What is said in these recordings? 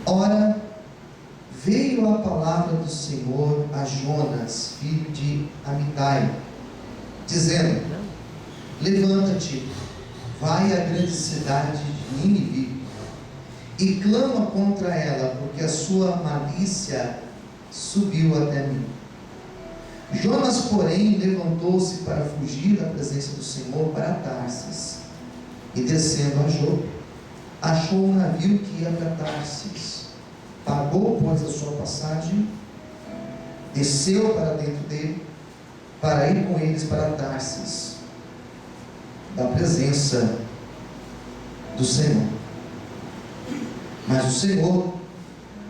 Ora, veio a palavra do Senhor a Jonas, filho de Amitai, dizendo: levanta-te, vai à grande cidade de Nínive e clama contra ela, porque a sua malícia subiu até mim. Jonas, porém, levantou-se para fugir da presença do Senhor para Tarsis, e descendo a Jope, achou um navio que ia para Tarsis. Pagou, pois, a sua passagem, desceu para dentro dele, para ir com eles para Tarsis, da presença do Senhor. Mas o Senhor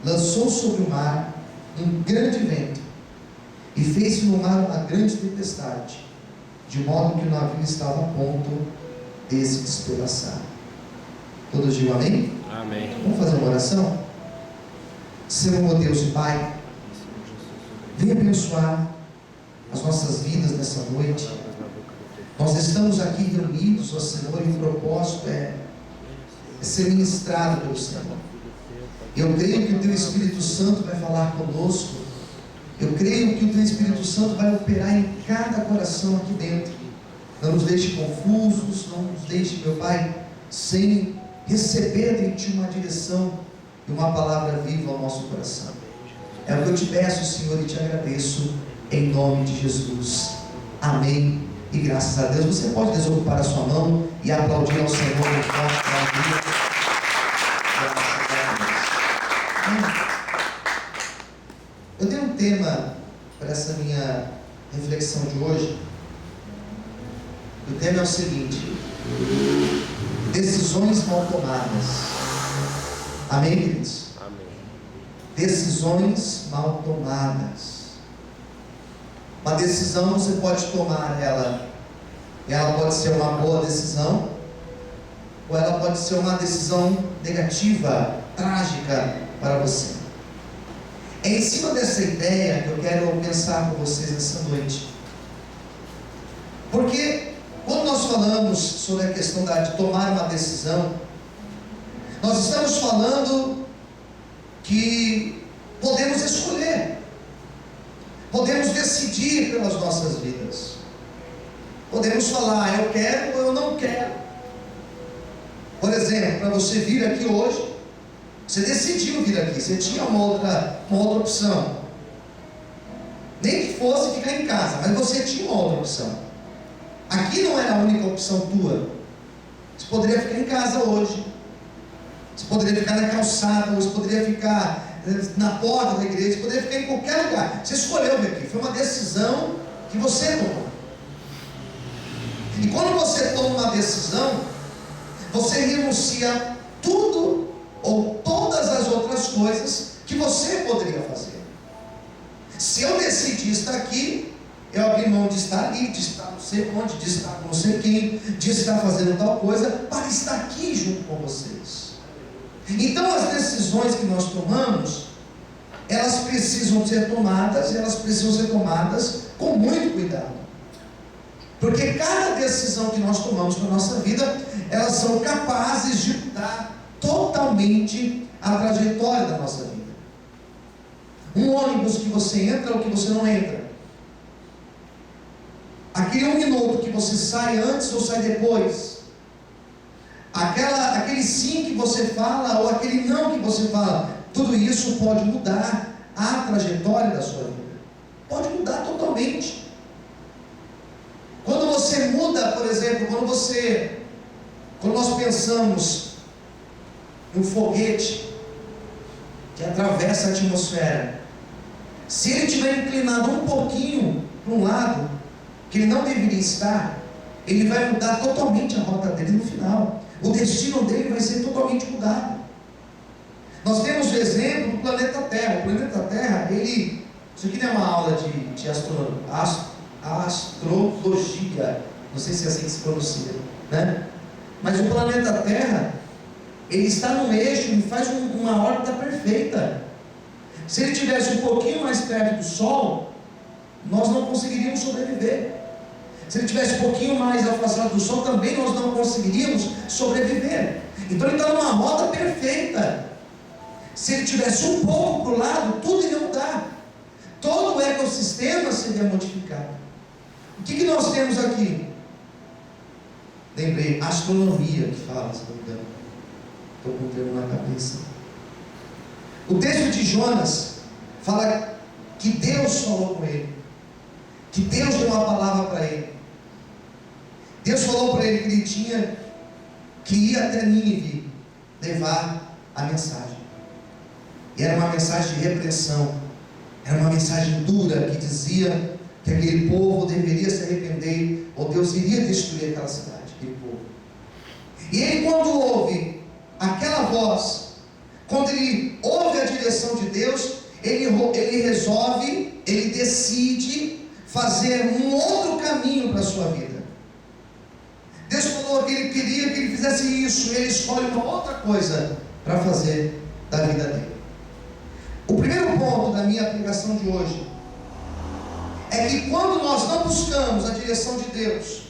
lançou sobre o mar um grande vento, e fez-se no mar uma grande tempestade, de modo que o navio estava a ponto de se despedaçar. Todos digam amém? Amém. Vamos fazer uma oração? Senhor, meu Deus e Pai, venha abençoar as nossas vidas nessa noite. Nós estamos aqui reunidos, ó Senhor, e o propósito é ser ministrado pelo Senhor. Eu creio que o Teu Espírito Santo vai falar conosco. Eu creio que o Teu Espírito Santo vai operar em cada coração aqui dentro. Não nos deixe confusos, não nos deixe, meu Pai, sem receber de Ti uma direção e uma palavra viva ao nosso coração. É o que eu te peço, Senhor, e te agradeço, em nome de Jesus. Amém. E graças a Deus. Você pode desocupar a sua mão e aplaudir ao Senhor um forte aplauso. Eu tenho um tema para essa minha reflexão de hoje. O tema é o seguinte: decisões mal tomadas. Amém, queridos? Amém. Decisões mal tomadas. Uma decisão você pode tomar ela pode ser uma boa decisão, ou ela pode ser uma decisão negativa, trágica para você. É em cima dessa ideia que eu quero pensar com vocês nessa noite. Porque quando nós falamos sobre a questão de tomar uma decisão, nós estamos falando que podemos escolher, podemos decidir pelas nossas vidas, podemos falar eu quero ou eu não quero. Por exemplo, para você vir aqui hoje, você decidiu vir aqui, você tinha uma outra opção, nem que fosse ficar em casa, mas você tinha uma outra opção. Aqui não era a única opção tua. Você poderia ficar em casa hoje, você poderia ficar na calçada, você poderia ficar na porta da igreja, você poderia ficar em qualquer lugar. Você escolheu vir aqui, foi uma decisão que você tomou. E quando você toma uma decisão, você renuncia tudo ou todas as outras coisas que você poderia fazer. Se eu decidir estar aqui, eu abri mão de estar ali, de estar não sei onde, de estar com não sei quem, de estar fazendo tal coisa, para estar aqui junto com vocês. Então as decisões que nós tomamos, elas precisam ser tomadas, e elas precisam ser tomadas com muito cuidado. Porque cada decisão que nós tomamos para a nossa vida, elas são capazes de mudar totalmente a trajetória da nossa vida. Um ônibus que você entra ou que você não entra, aquele 1 minuto que você sai antes ou sai depois, aquele sim que você fala ou aquele não que você fala, tudo isso pode mudar a trajetória da sua vida, pode mudar totalmente. Quando você muda, por exemplo, quando nós pensamos em um foguete que atravessa a atmosfera, se ele estiver inclinado um pouquinho para um lado que ele não deveria estar, ele vai mudar totalmente a rota dele no final. O destino dele vai ser totalmente mudado. Nós temos o exemplo do planeta Terra. O planeta Terra, isso aqui não é uma aula de astrologia, não sei se é assim que se pronuncia, né? Mas o planeta Terra, ele está no eixo e faz uma órbita perfeita. Se ele estivesse um pouquinho mais perto do Sol, nós não conseguiríamos sobreviver. Se ele estivesse um pouquinho mais afastado do Sol, também nós não conseguiríamos sobreviver. Então ele está numa rota perfeita. Se ele tivesse um pouco para o lado, tudo iria mudar. Todo o ecossistema seria modificado. O que nós temos aqui? Lembrei, astronomia que fala, se não me engano. Estou com o termo na cabeça. O texto de Jonas fala que Deus falou com ele, que Deus deu uma palavra para ele. Deus falou para ele que ele tinha que ir até Nínive levar a mensagem. E era uma mensagem de repreensão, era uma mensagem dura que dizia que aquele povo deveria se arrepender, ou Deus iria destruir aquela cidade, aquele povo. E ele, quando ouve aquela voz, quando ele ouve a direção de Deus, ele resolve, ele decide fazer um outro caminho para a sua vida. Deus falou que ele queria que ele fizesse isso, ele escolhe uma outra coisa para fazer da vida dele. O primeiro ponto da minha pregação de hoje é que quando nós não buscamos a direção de Deus,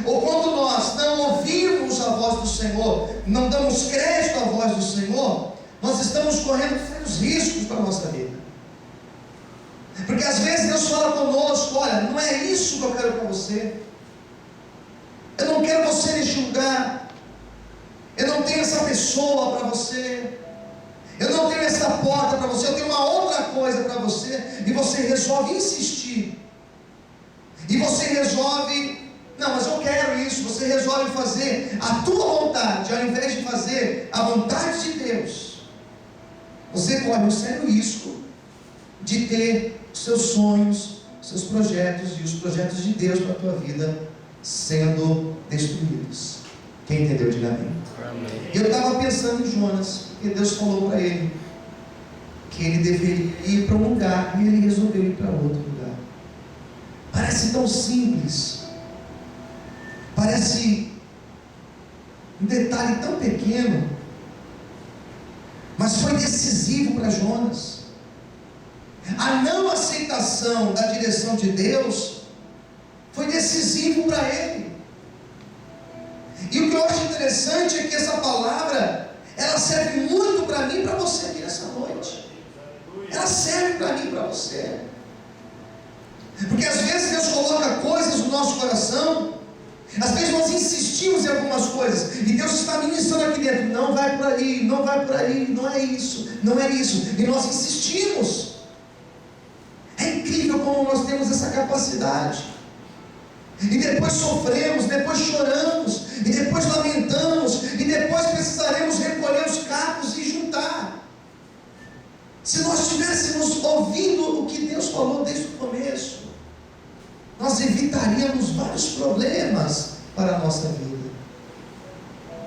ou quando nós não ouvimos a voz do Senhor, não damos crédito à voz do Senhor, nós estamos correndo sérios riscos para a nossa vida. Porque às vezes Deus fala conosco: olha, não é isso que eu quero para você, eu não quero você neste lugar, eu não tenho essa pessoa para você, eu não tenho essa porta para você, eu tenho uma outra coisa para você. E você resolve insistir, e você resolve, não, mas eu quero isso. Você resolve fazer a tua vontade, ao invés de fazer a vontade de Deus. Você corre um sério risco de ter seus sonhos, seus projetos e os projetos de Deus para a tua vida sendo destruídos. Quem entendeu, diga amém. E eu estava pensando em Jonas, porque Deus falou para ele que ele deveria ir para um lugar, e ele resolveu ir para outro lugar. Parece tão simples, parece um detalhe tão pequeno, mas foi decisivo para Jonas. A não aceitação da direção de Deus foi decisivo para ele. E o que eu acho interessante é que essa palavra, ela serve muito para mim e para você aqui nessa noite. Ela serve para mim e para você. Porque às vezes Deus coloca coisas no nosso coração, às vezes nós insistimos em algumas coisas, e Deus está ministrando aqui dentro: não vai por ali, não vai por ali, não é isso, não é isso. E nós insistimos. É incrível como nós temos essa capacidade. E depois sofremos, depois choramos, e depois lamentamos, e depois precisaremos recolher os cacos e juntar. Se nós estivéssemos ouvindo o que Deus falou desde o começo, nós evitaríamos vários problemas para a nossa vida.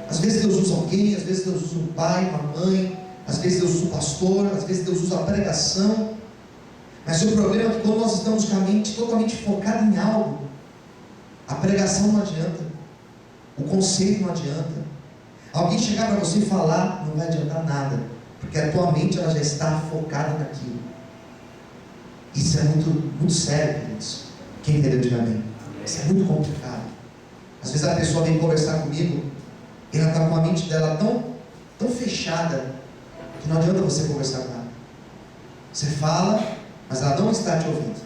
Às vezes Deus usa alguém, às vezes Deus usa um pai, uma mãe, às vezes Deus usa um pastor, às vezes Deus usa a pregação. Mas o problema é que quando nós estamos com a mente totalmente focada em algo, a pregação não adianta, o conceito não adianta, alguém chegar para você e falar, não vai adiantar nada, porque a tua mente ela já está focada naquilo. Isso é muito sério, queridos. Quem entendeu, diga amém. Isso é muito complicado. Às vezes a pessoa vem conversar comigo e ela está com a mente dela tão fechada que não adianta você conversar com ela. Você fala, mas ela não está te ouvindo.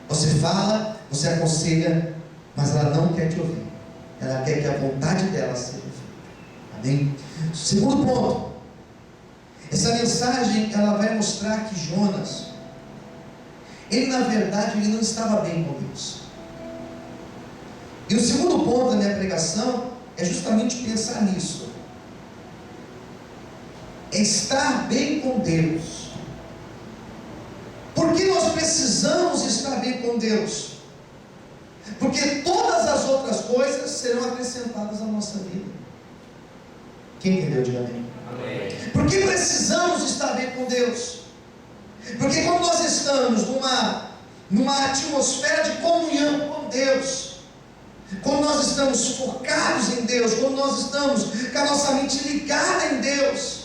Você fala, você aconselha, mas ela não quer te ouvir. Ela quer que a vontade dela seja feita. Amém? Segundo ponto, essa mensagem ela vai mostrar que Jonas, ele na verdade ele não estava bem com Deus. E o segundo ponto da minha pregação é justamente pensar nisso. É estar bem com Deus. Por que nós precisamos estar bem com Deus? Porque todas as outras coisas serão acrescentadas à nossa vida. Quem entendeu, diga amém. Amém. Por que precisamos estar bem com Deus? Porque quando nós estamos numa atmosfera de comunhão com Deus, quando nós estamos focados em Deus, quando nós estamos com a nossa mente ligada em Deus,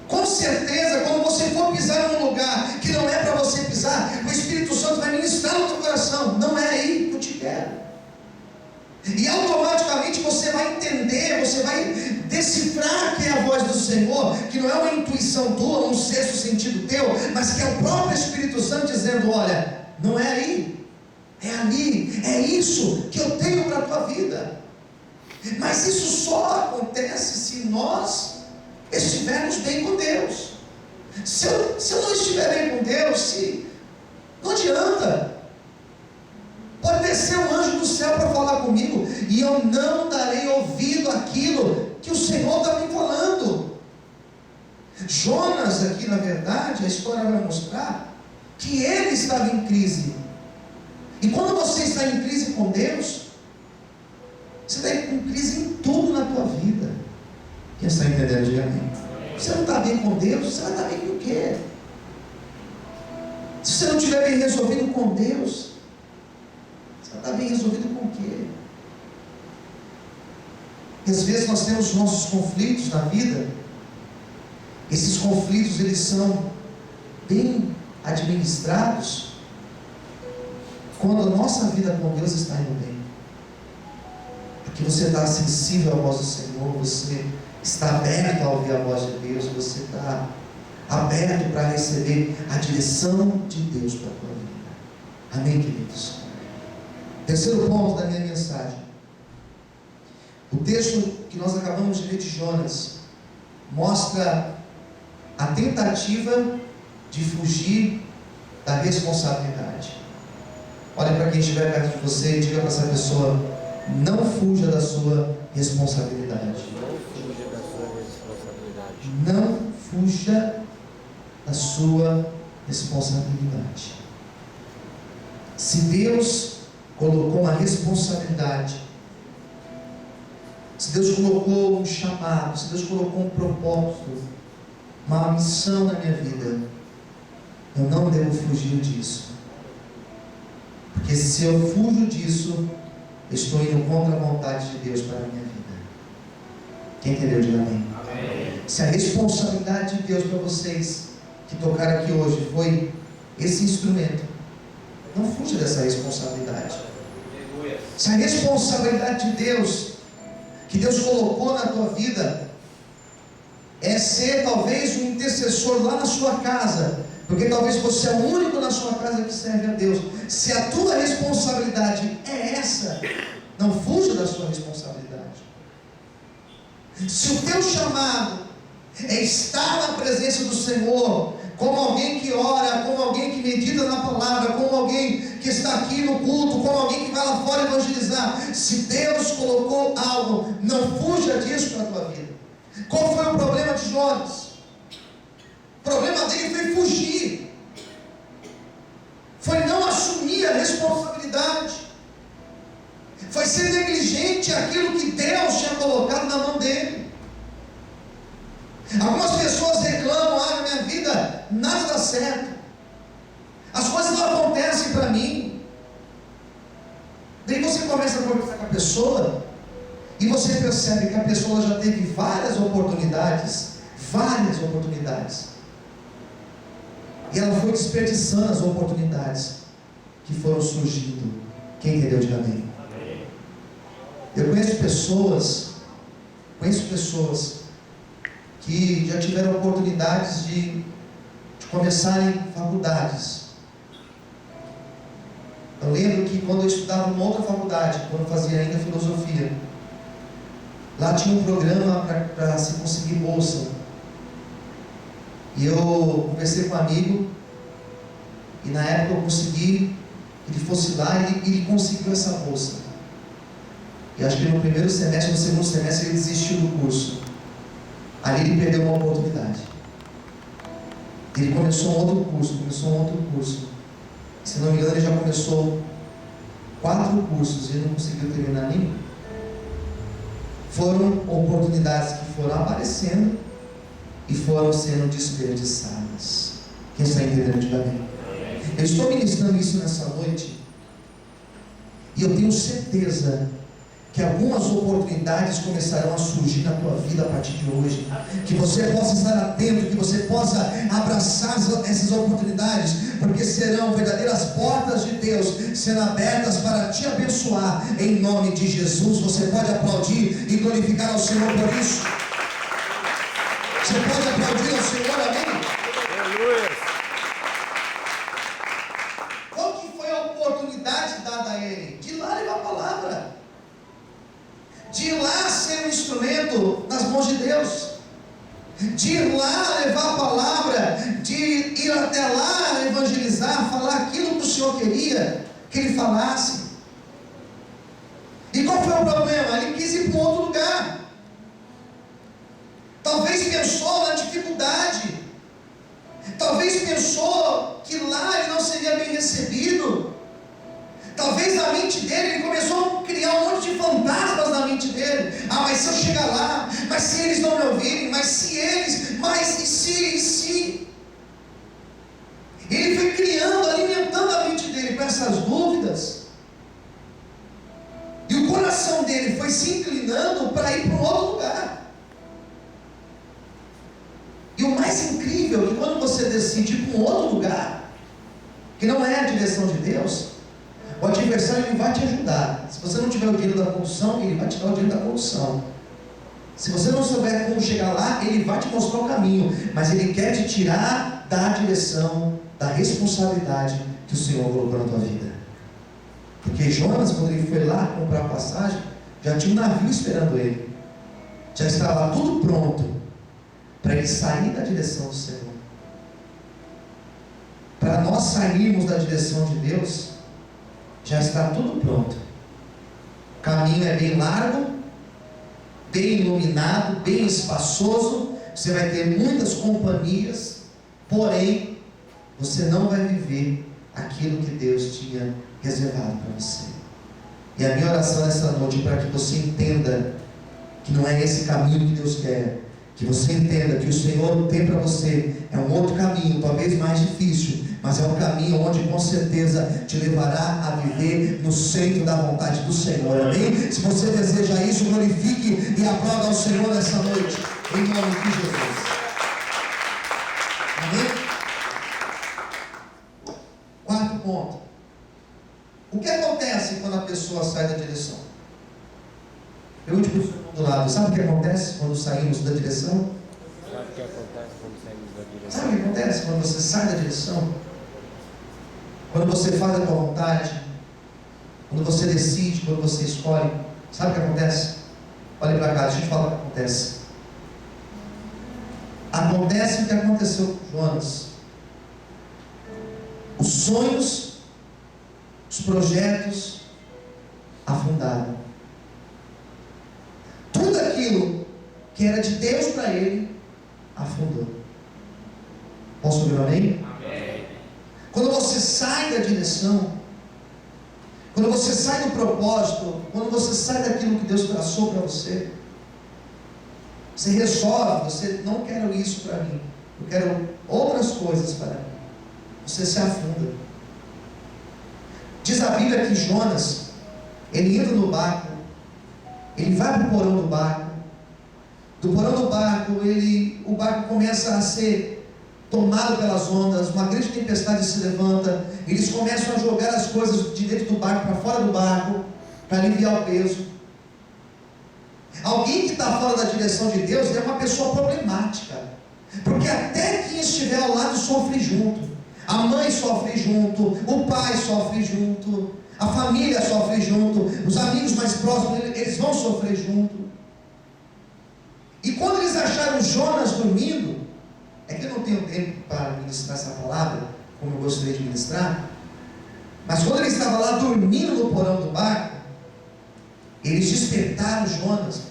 com certeza, quando você for pisar num lugar que não é para você pisar, o Espírito Santo vai ministrar no teu coração: não é aí que eu te quero. E automaticamente você vai entender, você vai decifrar que é a voz do Senhor, que não é uma intuição tua, um sexto sentido teu, mas que é o próprio Espírito Santo dizendo: olha, não é aí, é ali, é isso que eu tenho para a tua vida. Mas isso só acontece se nós estivermos bem com Deus. Se eu não estiver bem com Deus, não adianta. Pode descer um anjo do céu para falar comigo, e eu não darei ouvido àquilo que o Senhor está me falando. Jonas aqui, na verdade, a história vai mostrar que ele estava em crise. E quando você está em crise com Deus, você está em crise em tudo na tua vida. Quem está entendendo? Diga amém. Você não está bem com Deus, você vai estar bem com o quê? Se você não estiver bem resolvido com Deus, você vai estar bem resolvido com o quê? E às vezes nós temos nossos conflitos na vida. Esses conflitos, eles são bem administrados quando a nossa vida com Deus está indo bem. Porque você está sensível à voz do Senhor, você está aberto a ouvir a voz de Deus, você está aberto para receber a direção de Deus para a tua vida. Amém, queridos? Terceiro ponto da minha mensagem. O texto que nós acabamos de ler de Jonas mostra a tentativa de fugir da responsabilidade. Olha para quem estiver perto de você e diga para essa pessoa: não fuja da sua responsabilidade. Não fuja da sua responsabilidade. Se Deus colocou uma responsabilidade, se Deus colocou um chamado, se Deus colocou um propósito, uma missão na minha vida, eu não devo fugir disso. Porque se eu fujo disso, eu estou indo contra a vontade de Deus para a minha vida. Quem entendeu? Diga amém. Amém. Se a responsabilidade de Deus para vocês que tocaram aqui hoje foi esse instrumento, não fuja dessa responsabilidade. Se a responsabilidade de Deus, que Deus colocou na tua vida, é ser talvez um intercessor lá na sua casa, porque talvez você é o único na sua casa que serve a Deus. Se a tua responsabilidade é essa, não fuja da sua responsabilidade. Se o teu chamado é estar na presença do Senhor, como alguém que ora, como alguém que medita na palavra, como alguém que está aqui no culto, como alguém que vai lá fora evangelizar, se Deus colocou algo, não fuja disso para a tua vida. Qual foi o problema de Jonas? O problema dele foi fugir, foi não assumir a responsabilidade, foi ser negligente àquilo que Deus tinha colocado na mão dele. Algumas pessoas reclamam: na minha vida nada dá certo, as coisas não acontecem para mim. Daí você começa a conversar com a pessoa e você percebe que a pessoa já teve várias oportunidades, e ela foi desperdiçando as oportunidades que foram surgindo. Quem entendeu? Diga amém. Eu conheço pessoas que já tiveram oportunidades de começarem faculdades. Eu lembro que quando eu estudava numa outra faculdade, quando fazia ainda filosofia, lá tinha um programa para se conseguir bolsa. E eu conversei com um amigo, e na época eu consegui que ele fosse lá e ele conseguiu essa bolsa. E acho que no primeiro semestre, no segundo semestre, ele desistiu do curso. Ali ele perdeu uma oportunidade. Ele começou um outro curso. Se não me engano, ele já começou 4 cursos e não conseguiu terminar nenhum. Foram oportunidades que foram aparecendo e foram sendo desperdiçadas. Quem está entendendo? Diga amém. Eu estou ministrando isso nessa noite, e eu tenho certeza que algumas oportunidades começarão a surgir na tua vida a partir de hoje, que você possa estar atento, que você possa abraçar essas oportunidades, porque serão verdadeiras portas de Deus sendo abertas para te abençoar, em nome de Jesus. Você pode aplaudir e glorificar ao Senhor por isso? Você pode aplaudir ao Senhor, amém? Aleluia. Qual que foi a oportunidade dada a ele? De ir lá levar a palavra, de ir lá ser um instrumento nas mãos de Deus, de ir lá levar a palavra, de ir até lá evangelizar, falar aquilo que o Senhor queria que ele falasse. E qual foi o problema? Ele quis ir para um outro lugar. Talvez pensou na dificuldade, talvez pensou que lá ele não seria bem recebido. Talvez na mente dele, ele começou a criar um monte de fantasmas na mente dele. Ah, mas se eu chegar lá, mas se eles não me ouvirem, mas se eles, mas e se. Ele foi criando, alimentando a mente dele com essas dúvidas. E o coração dele foi se inclinando para ir para um outro lugar. E o mais incrível é que quando você decide ir para um outro lugar, que não é a direção de Deus, o adversário ele vai te ajudar. Se você não tiver o dinheiro da condução, ele vai te dar o dinheiro da condução. Se você não souber como chegar lá, ele vai te mostrar o caminho, mas ele quer te tirar da direção, da responsabilidade que o Senhor colocou na tua vida. Porque Jonas, quando ele foi lá comprar a passagem, já tinha um navio esperando ele, já estava tudo pronto para ele sair da direção do Senhor. Para nós sairmos da direção de Deus, já está tudo pronto. O caminho é bem largo, bem iluminado, bem espaçoso. Você vai ter muitas companhias, porém você não vai viver aquilo que Deus tinha reservado para você. E a minha oração nessa noite é para que você entenda que não é esse caminho que Deus quer. Que você entenda que o Senhor tem para você é um outro caminho, talvez mais difícil, mas é um caminho onde com certeza te levará a viver no centro da vontade do Senhor, amém? Se você deseja isso, glorifique e aplauda ao Senhor nessa noite, em nome de Jesus, amém? Quarto ponto: o que acontece quando a pessoa sai da direção? Pergunte para o irmão do lado: sabe o que acontece quando saímos da direção? Sabe o que acontece quando saímos da direção? Sabe o que acontece quando você sai da direção? Quando você faz a tua vontade, quando você decide, quando você escolhe, sabe o que acontece? Olha para cá, deixa eu te falar o que acontece. Acontece o que aconteceu com Jonas. Os sonhos, os projetos afundaram. Tudo aquilo que era de Deus para ele afundou. Posso ouvir um amém? Amém. Quando você sai da direção, quando você sai do propósito, quando você sai daquilo que Deus traçou para você, você resolve, você não quero isso para mim, eu quero outras coisas para mim. Você se afunda. Diz a Bíblia que Jonas, ele entra no barco, ele vai para o porão do barco. Do porão do barco, o barco começa a ser tomado pelas ondas, uma grande tempestade se levanta, eles começam a jogar as coisas de dentro do barco para fora do barco, para aliviar o peso. Alguém que está fora da direção de Deus é uma pessoa problemática, porque até quem estiver ao lado sofre junto. A mãe sofre junto, o pai sofre junto, a família sofre junto, os amigos mais próximos, eles vão sofrer junto. E quando eles acharam Jonas dormindo, é que eu não tenho tempo para ministrar essa palavra, como eu gostaria de ministrar, mas quando ele estava lá dormindo no porão do barco, eles despertaram Jonas,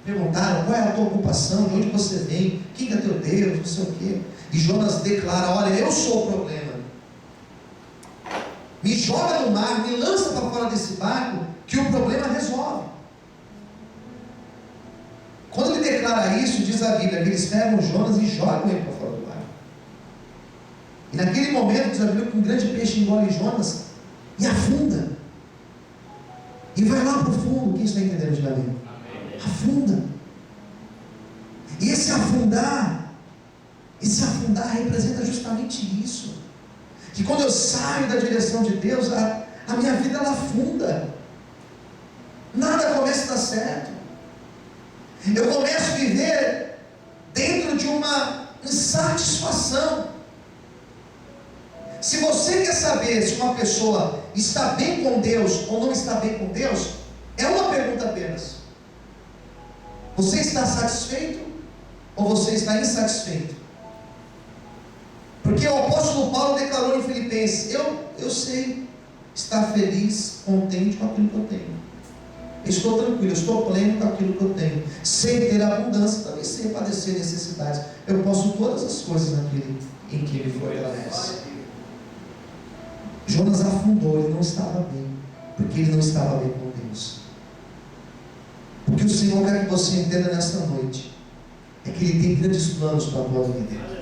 perguntaram: qual é a tua ocupação, de onde você vem, quem é teu Deus, não sei o quê. E Jonas declara: olha, eu sou o problema, me joga no mar, me lança para fora desse barco, que o problema resolve. Quando ele declara isso, diz a Bíblia que eles pegam Jonas e jogam ele para fora do barco. E naquele momento, diz a Bíblia que um grande peixe engole Jonas e afunda. E vai lá para o fundo. Quem está entendendo de Davi? Afunda. E esse afundar representa justamente isso. que quando eu saio da direção de Deus, a minha vida ela afunda, nada começa a dar certo, eu começo a viver dentro de uma insatisfação. Se você quer saber se uma pessoa está bem com Deus ou não está bem com Deus, é uma pergunta apenas: você está satisfeito ou você está insatisfeito? Porque o apóstolo Paulo declarou em Filipenses: eu sei estar feliz, contente com aquilo que eu tenho. Eu estou tranquilo, eu estou pleno com aquilo que eu tenho. Sei ter abundância, também sei padecer necessidades. Eu posso todas as coisas naquele em que me fortalece. Jonas afundou, ele não estava bem, porque ele não estava bem com Deus. O que o Senhor quer que você entenda nesta noite é que Ele tem grandes planos para a tua vida.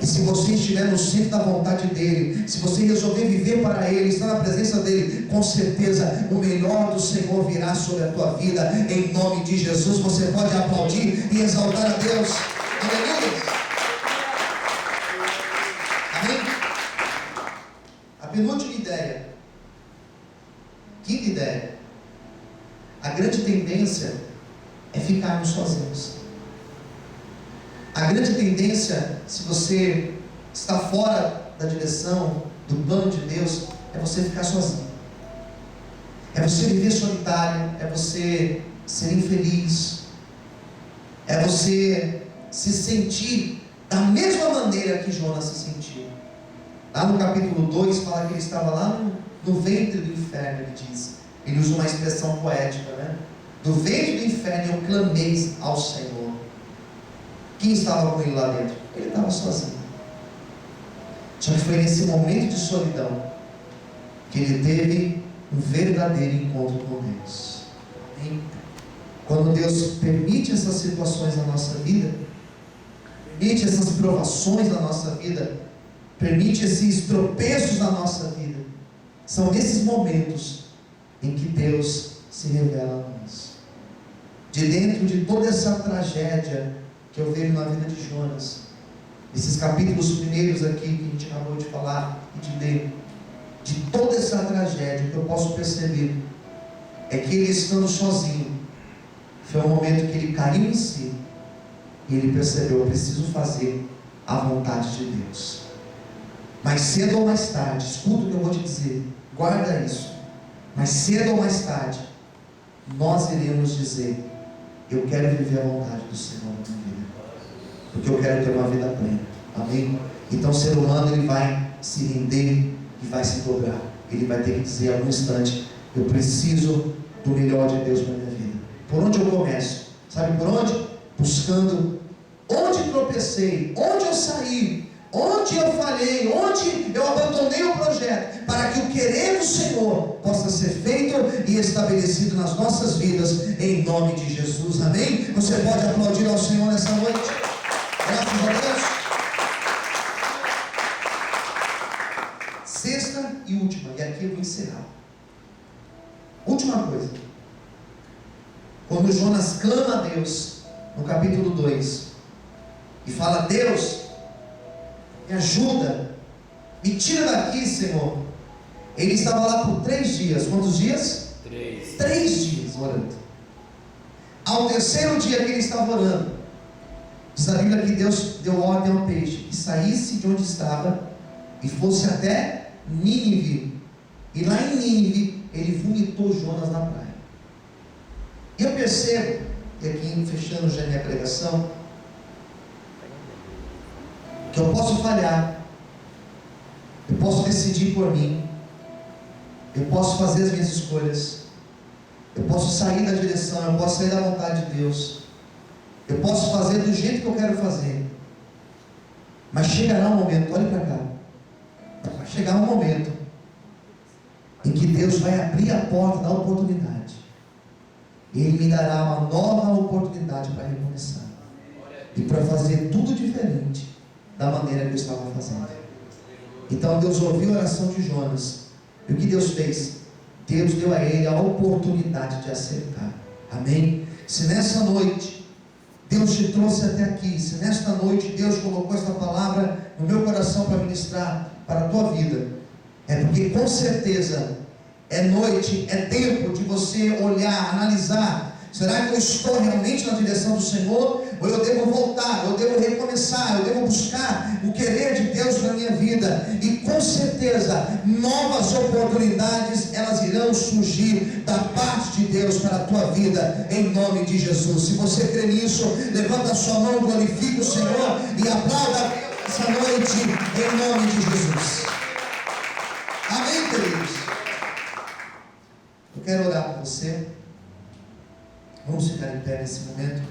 E se você estiver no centro da vontade dEle, se você resolver viver para Ele, estar na presença dEle, com certeza o melhor do Senhor virá sobre a tua vida. Em nome de Jesus, você pode aplaudir e exaltar a Deus. Aleluia. Amém? A penúltima ideia, quinta ideia: a grande tendência é ficarmos sozinhos. A grande tendência, se você está fora da direção do plano de Deus, é você ficar sozinho, é você viver solitário, é você ser infeliz, é você se sentir da mesma maneira que Jonas se sentiu. Lá no capítulo 2 fala que ele estava lá no ventre do inferno, ele diz. Ele usa uma expressão poética, né? Do ventre do inferno eu clamei ao Senhor. Quem estava com ele lá dentro? Ele estava sozinho. Só que foi nesse momento de solidão que ele teve um verdadeiro encontro com Deus. Amém? Quando Deus permite essas situações na nossa vida, permite essas provações na nossa vida, permite esses tropeços na nossa vida, são nesses momentos em que Deus se revela a nós. De dentro de toda essa tragédia que eu vejo na vida de Jonas, esses capítulos primeiros aqui que a gente acabou de falar e de ler, de toda essa tragédia, que eu posso perceber é que ele, estando sozinho, foi um momento que ele caiu em si e ele percebeu: eu preciso fazer a vontade de Deus. Mais cedo ou mais tarde, escuta o que eu vou te dizer, guarda isso, mais cedo ou mais tarde nós iremos dizer: eu quero viver a vontade do Senhor na minha vida, porque eu quero ter uma vida plena. Amém? Então o ser humano, ele vai se render e vai se dobrar. Ele vai ter que dizer a algum instante: eu preciso do melhor de Deus para a minha vida. Por onde eu começo? Sabe por onde? Buscando onde tropecei, onde eu saí, onde eu falhei, onde eu abandonei o projeto, para que o querer do Senhor possa ser feito e estabelecido nas nossas vidas, em nome de Jesus. Amém? Você pode aplaudir ao Senhor nessa noite? Graças a Deus. Sexta e última, e aqui eu vou encerrar. Última coisa: quando Jonas clama a Deus no capítulo 2 e fala: Deus, me ajuda, me tira daqui, Senhor. Ele estava lá por 3 dias. Quantos dias? 3. 3 dias orando. Ao terceiro dia que ele estava orando, diz a Bíblia que Deus deu ordem ao peixe que saísse de onde estava e fosse até Nínive. E lá em Nínive ele vomitou Jonas na praia. E eu percebo, e aqui fechando já minha pregação, que eu posso falhar, eu posso decidir por mim, eu posso fazer as minhas escolhas, eu posso sair da direção, eu posso sair da vontade de Deus, eu posso fazer do jeito que eu quero fazer, mas chegará um momento, olhe para cá, vai chegar um momento em que Deus vai abrir a porta da oportunidade, e Ele me dará uma nova oportunidade para recomeçar, e para fazer tudo diferente da maneira que eu estava fazendo. Então Deus ouviu a oração de Jonas, e o que Deus fez? Deus deu a ele a oportunidade de acertar. Amém? Se nessa noite Deus te trouxe até aqui. Se nesta noite Deus colocou esta palavra no meu coração para ministrar para a tua vida, é porque com certeza é noite, é tempo de você olhar, analisar. Será que eu estou realmente na direção do Senhor? Ou eu devo voltar, eu devo recomeçar, eu devo buscar o querer de Deus na minha vida? E com certeza, novas oportunidades, elas irão surgir da parte de Deus para a tua vida, em nome de Jesus. Se você crê nisso, levanta a sua mão, glorifique o Senhor e aplauda essa noite, em nome de Jesus. Amém, queridos? Eu quero orar por você. Vamos ficar em pé nesse momento.